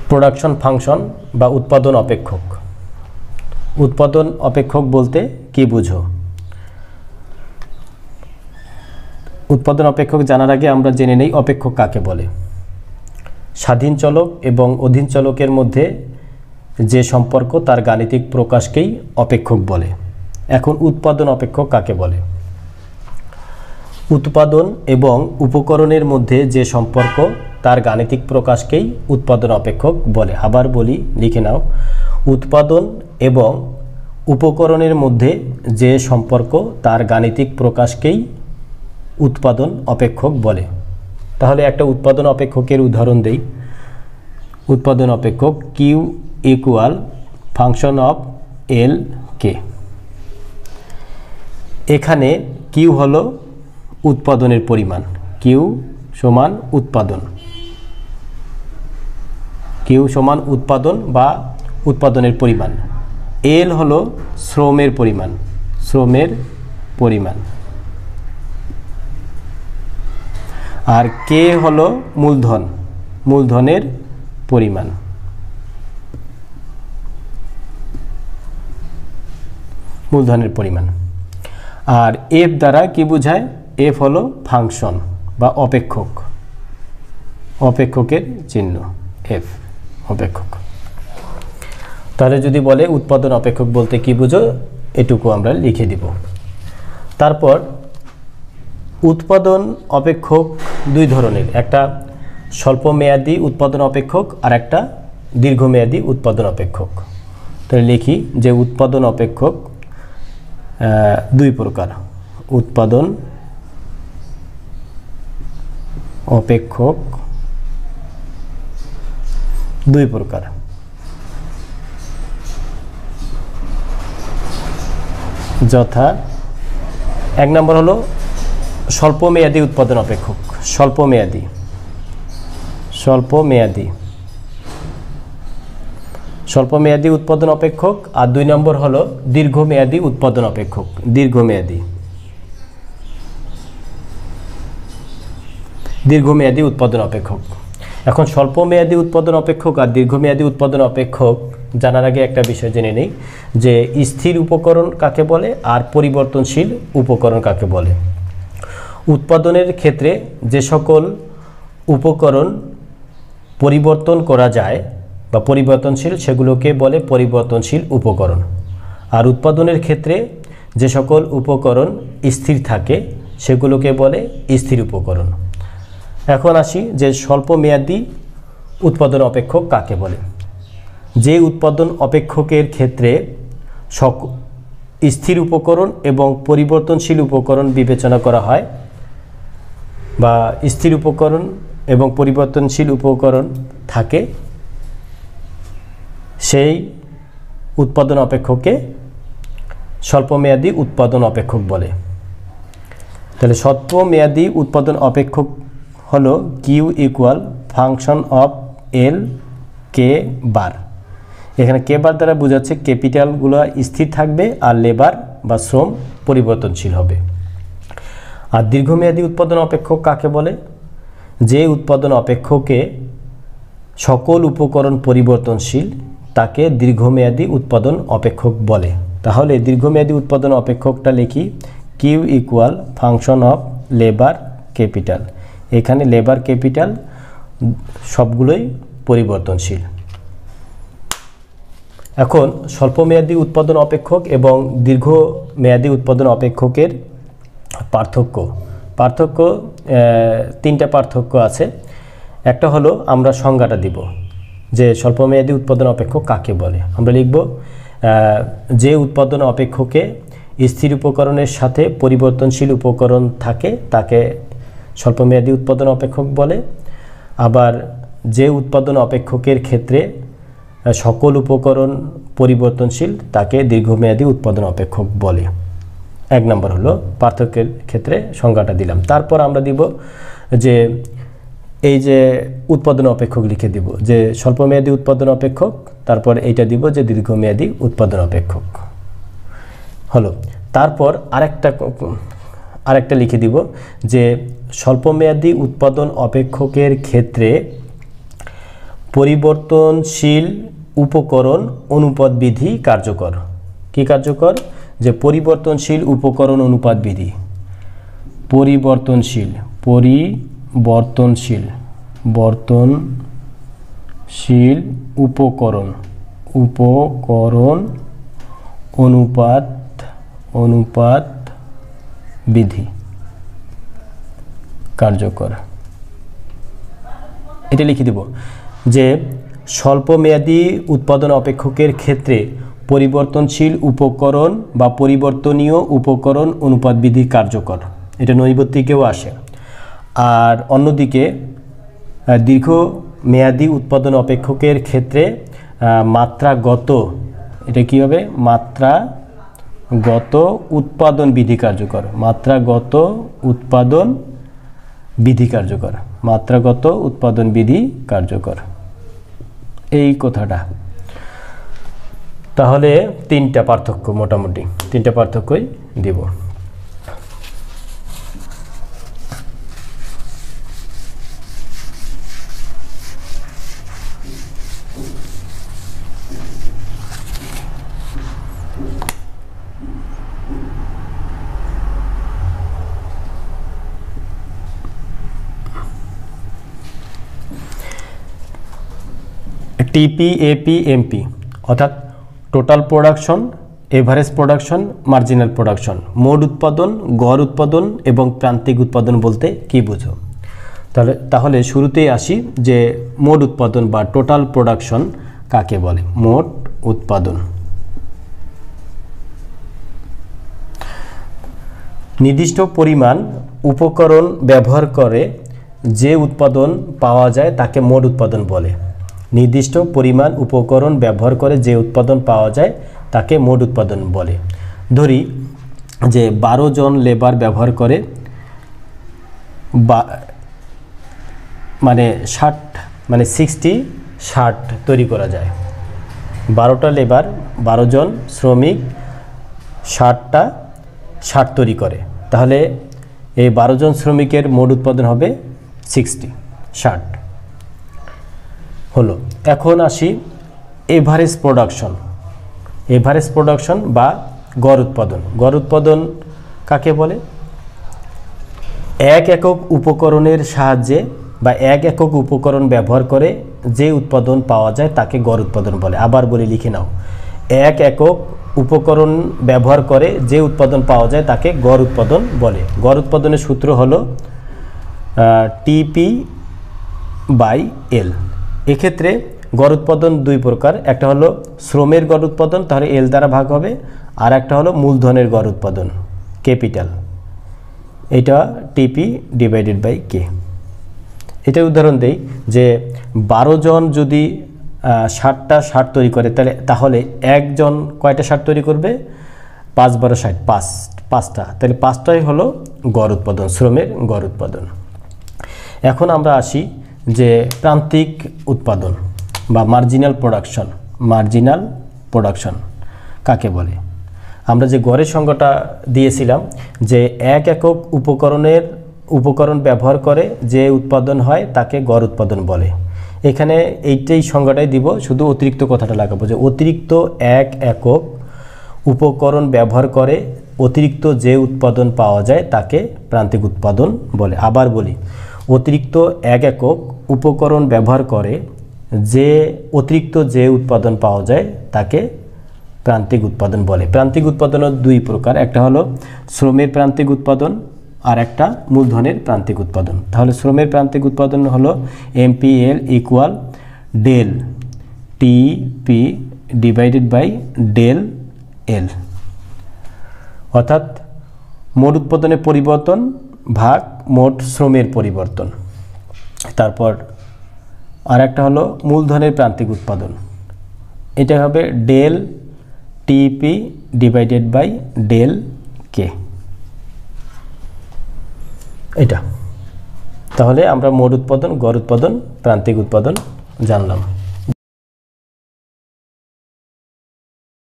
Production function বা উৎপাদন অপেক্ষক। উৎপাদন অপেক্ষক বলতে কি বুঝো? উৎপাদন অপেক্ষক জানার আগে আমরা জেনে নেই অপেক্ষক কাকে বলে। স্বাধীন চলক এবং অধীন চলকের মধ্যে যে সম্পর্ক তার গাণিতিক প্রকাশকেই অপেক্ষক বলে। এখন উৎপাদন অপেক্ষক কাকে বলে? উৎপাদন এবং উপকরণের মধ্যে যে সম্পর্ক তার গাণিতিক প্রকাশকেই উৎপাদন অপেক্ষক বলে। আবার বলি, লিখে নাও। উৎপাদন এবং উপকরণের মধ্যে যে সম্পর্ক তার গাণিতিক প্রকাশকেই উৎপাদন অপেক্ষক বলে। তাহলে একটা উৎপাদন অপেক্ষকের উদাহরণ দেই। উৎপাদন অপেক্ষক কিউ ইকুয়াল ফাংশন অফ এল কে। এখানে কিউ হলো উৎপাদনের পরিমাণ, কিউ সমান উৎপাদন, কিউ সমান উৎপাদন বা উৎপাদনের পরিমাণ। এল হলো শ্রমের পরিমাণ, শ্রমের পরিমাণ। আর কে হলো মূলধন, মূলধনের পরিমাণ। মূলধনের পরিমাণ। আর এফ দ্বারা কি বোঝায়? এফ হলো ফাংশন বা অপেক্ষক, অপেক্ষকের চিহ্ন এফ, অপেক্ষক। তাহলে যদি বলে উৎপাদন অপেক্ষক বলতে কি বুঝো, এটুকু আমরা লিখে দিব। তারপর উৎপাদন অপেক্ষক দুই ধরনের, একটা স্বল্পমেয়াদী উৎপাদন অপেক্ষক আর একটা দীর্ঘমেয়াদী উৎপাদন অপেক্ষক। তাহলে লিখি যে উৎপাদন অপেক্ষক দুই প্রকার। উৎপাদন অপেক্ষক দুই প্রকার। যথা এক নম্বর হলো স্বল্পমেয়াদী উৎপাদন অপেক্ষক, স্বল্পমেয়াদী, স্বল্পমেয়াদী, স্বল্পমেয়াদী উৎপাদন অপেক্ষক। আর দুই নম্বর হলো দীর্ঘমেয়াদী উৎপাদন অপেক্ষক, দীর্ঘমেয়াদী, দীর্ঘমেয়াদী উৎপাদন অপেক্ষক। এখন স্বল্পমেয়াদী উৎপাদন অপেক্ষক আর দীর্ঘমেয়াদী উৎপাদন অপেক্ষক জানার আগে একটা বিষয় জেনে নেই যে স্থির উপকরণ কাকে বলে আর পরিবর্তনশীল উপকরণ কাকে বলে। উৎপাদনের ক্ষেত্রে যে সকল উপকরণ পরিবর্তন করা যায় বা পরিবর্তনশীল সেগুলোকে বলে পরিবর্তনশীল উপকরণ। আর উৎপাদনের ক্ষেত্রে যে সকল উপকরণ স্থির থাকে সেগুলোকে বলে স্থির উপকরণ। এখন আসি যে স্বল্পমেয়াদী উৎপাদন অপেক্ষক কাকে বলে। যে উৎপাদন অপেক্ষকের ক্ষেত্রে স্থির উপকরণ এবং পরিবর্তনশীল উপকরণ বিবেচনা করা হয় বা স্থির উপকরণ এবং পরিবর্তনশীল উপকরণ থাকে, সেই উৎপাদন অপেক্ষককে স্বল্পমেয়াদী উৎপাদন অপেক্ষক বলে। তাহলে স্বল্পমেয়াদী উৎপাদন অপেক্ষক হলো কিউ ইকুয়াল ফাংশন অফ এল কে বার। এখানে কে বার দ্বারা বোঝাচ্ছে ক্যাপিটালগুলো স্থির থাকবে আর লেবার বা শ্রম পরিবর্তনশীল হবে। আর দীর্ঘমেয়াদী উৎপাদন অপেক্ষক কাকে বলে? যে উৎপাদন অপেক্ষকে সকল উপকরণ পরিবর্তনশীল তাকে দীর্ঘমেয়াদী উৎপাদন অপেক্ষক বলে। তাহলে দীর্ঘমেয়াদী উৎপাদন অপেক্ষকটা লিখি Q equal function of labour capital. এখানে লেবার ক্যাপিটাল সবগুলোই পরিবর্তনশীল। এখন স্বল্পমেয়াদী উৎপাদন অপেক্ষক এবং দীর্ঘমেয়াদী উৎপাদন অপেক্ষকের পার্থক্য তিনটা পার্থক্য আছে। একটা হলো আমরা সংজ্ঞাটা দিব যে স্বল্পমেয়াদী উৎপাদন অপেক্ষক কাকে বলে। আমরা লিখব যে উৎপাদন অপেক্ষকে স্থির উপকরণের সাথে পরিবর্তনশীল উপকরণ থাকে তাকে স্বল্পমেয়াদী উৎপাদন অপেক্ষক বলে। আবার যে উৎপাদন অপেক্ষকের ক্ষেত্রে সকল উপকরণ পরিবর্তনশীল তাকে দীর্ঘমেয়াদী উৎপাদন অপেক্ষক বলে। এক নম্বর হলো পার্থক্যের ক্ষেত্রে সংজ্ঞাটা দিলাম। তারপর আমরা দিব যে এই যে উৎপাদন অপেক্ষক লিখে দিব যে স্বল্পমেয়াদী উৎপাদন অপেক্ষক, তারপর এইটা দিব যে দীর্ঘমেয়াদী উৎপাদন অপেক্ষক হলো। তারপর আরেকটা লিখে দিব যে স্বল্পমেয়াদী উৎপাদন অপেক্ষকের ক্ষেত্রে পরিবর্তনশীল উপকরণ অনুপাত বিধি কার্যকর। কি কার্যকর? যে পরিবর্তনশীল উপকরণ অনুপাত বিধি। পরিবর্তনশীল উপকরণ অনুপাত বিধি কার্যকর। এটা লিখে দেব যে স্বল্পমেয়াদী উৎপাদন অপেক্ষকের ক্ষেত্রে পরিবর্তনশীল উপকরণ বা পরিবর্তনীয় উপকরণ অনুপাত বিধি কার্যকর। এটা নৈর্ব্যক্তিকেও আসে। আর অন্যদিকে দীর্ঘমেয়াদী উৎপাদন অপেক্ষকের ক্ষেত্রে মাত্রাগত, এটা কী হবে? মাত্রাগত উৎপাদন বিধি কার্যকর। মাত্রাগত উৎপাদন বিধি কার্যকর। এই কথাটা। তাহলে তিনটা পার্থক্য, মোটামুটি তিনটা পার্থক্যই দিব। টিপি, এপি, এমপি অর্থাৎ total production, average production, marginal production, মোট উৎপাদন, গড় উৎপাদন এবং প্রান্তিক উৎপাদন বলতে কি বুঝো? তাহলে শুরুতেই আসি যে মোট উৎপাদন বা টোটাল প্রোডাকশন কাকে বলে? মোট উৎপাদন নির্দিষ্ট পরিমাণ উপকরণ ব্যবহার করে যে উৎপাদন পাওয়া যায় তাকে মোট উৎপাদন বলে। নির্দিষ্ট পরিমাণ উপকরণ ব্যবহার করে যে উৎপাদন পাওয়া যায় তাকে মোট উৎপাদন বলে। ধরি যে 12 জন লেবার ব্যবহার করে মানে 60 তৈরি করা যায়। 12টা লেবার, 12 জন শ্রমিক 60 তৈরি করে, তাহলে এই 12 জন শ্রমিকের মোট উৎপাদন হবে 60 হলো। এখন আসি এভারেজ প্রোডাকশন বা গড় উৎপাদন। গড় উৎপাদন কাকে বলে? এক একক উপকরণের সাহায্যে বা এক একক উপকরণ ব্যবহার করে যে উৎপাদন পাওয়া যায় তাকে গড় উৎপাদন বলে। আবার বলে লিখে নাও, এক একক উপকরণ ব্যবহার করে যে উৎপাদন পাওয়া যায় তাকে গড় উৎপাদন বলে। গড় উৎপাদনের সূত্র হলো TP/L। এক্ষেত্রে গড় উৎপাদন দুই প্রকার, একটা হলো শ্রমের গড় উৎপাদন, তাহলে L দ্বারা ভাগ হবে, আর একটা হলো মূলধনের গড় উৎপাদন, ক্যাপিটাল, এটা TP/K। এটা উদাহরণ দেই যে 12 জন যদি 60টা শার্ট তৈরি করে তাহলে একজন কয়টা শার্ট তৈরি করবে? 5 12 60, 5টা, তাহলে 5টাই হলো গড় উৎপাদন, শ্রমের গড় উৎপাদন। এখন আমরা আসি যে প্রান্তিক উৎপাদন বা মার্জিনাল প্রোডাকশন কাকে বলে? আমরা যে গড়ের সংজ্ঞাটা দিয়েছিলাম যে এক একক উপকরণ ব্যবহার করে যে উৎপাদন হয় তাকে গড় উৎপাদন বলে। এখানে এইটাই সংজ্ঞাটাই দিব, শুধু অতিরিক্ত কথাটা লাগাবো যে অতিরিক্ত এক একক উপকরণ ব্যবহার করে অতিরিক্ত যে উৎপাদন পাওয়া যায় তাকে প্রান্তিক উৎপাদন বলে। আবার বলি, অতিরিক্ত এক একক উপকরণ ব্যবহার করে অতিরিক্ত যে উৎপাদন পাওয়া যায় তাকে প্রান্তিক উৎপাদন বলে। প্রান্তিক উৎপাদনের দুই প্রকার, একটা হলো শ্রমের প্রান্তিক উৎপাদন আর একটা মূলধনের প্রান্তিক উৎপাদন। তাহলে শ্রমের প্রান্তিক উৎপাদন হলো MPL = del TP/del L, অর্থাৎ মোট উৎপাদনের পরিবর্তন ভাগ মোট শ্রমের পরিবর্তন। তারপর আর একটা হলো মূলধনের প্রান্তিক উৎপাদন, এটা হবে del TP/del K। এটা তাহলে আমরা মোট উৎপাদন, গড় উৎপাদন, প্রান্তিক উৎপাদন জানলাম।